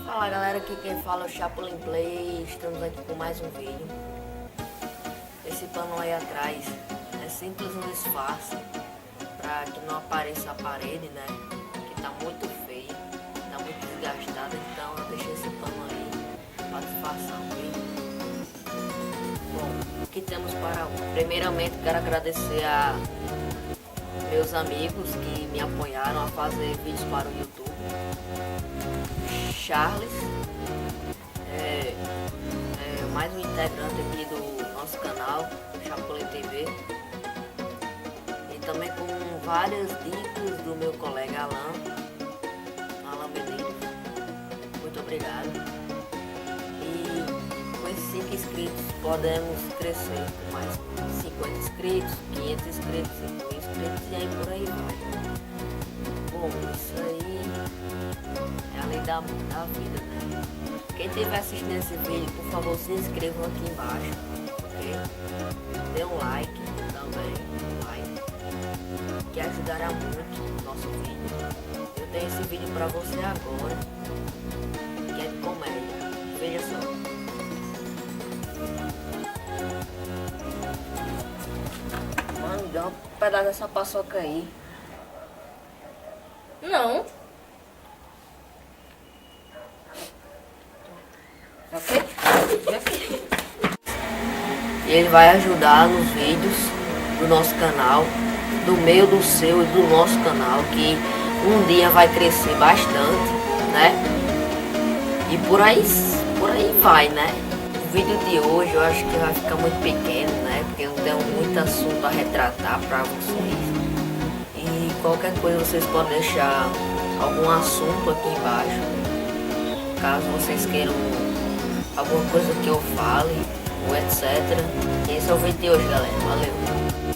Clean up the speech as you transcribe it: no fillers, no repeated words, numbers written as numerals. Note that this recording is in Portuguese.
Fala galera, aqui quem fala é o Chapulin Play e estamos aqui com mais um vídeo. Esse pano aí atrás é simples um disfarce para que não apareça a parede, né? Que tá muito feio, tá muito desgastada, então eu deixei esse pano aí para disfarçar um vídeo. Bom, o que temos para hoje? Primeiramente quero agradecer a meus amigos que me apoiaram a fazer vídeos para o YouTube. Charles, mais um integrante aqui do nosso canal, Chapulin TV, e também com várias dicas do meu colega Alan Benito. Muito obrigado. E com esses 5 inscritos podemos crescer com mais 50 inscritos, 500 inscritos, 5.000 inscritos e aí por aí vai. Bom, isso aí é a lei da vida, né? Quem estiver assistindo esse vídeo, por favor, se inscrevam aqui embaixo, ok? Dê um like também, que ajudará muito o nosso vídeo. Eu tenho esse vídeo pra você agora, que é de comédia. Veja só. Mano, dá um pedaço dessa paçoca aí. Não. Ok? E ele vai ajudar nos vídeos do nosso canal, do meu, do seu e do nosso canal, que um dia vai crescer bastante, né? E por aí vai, né? O vídeo de hoje eu acho que vai ficar muito pequeno, né? Porque eu não tenho muito assunto a retratar para vocês. E qualquer coisa vocês podem deixar algum assunto aqui embaixo, caso vocês queiram alguma coisa que eu fale, ou etc. E esse é o vídeo de hoje, galera. Valeu!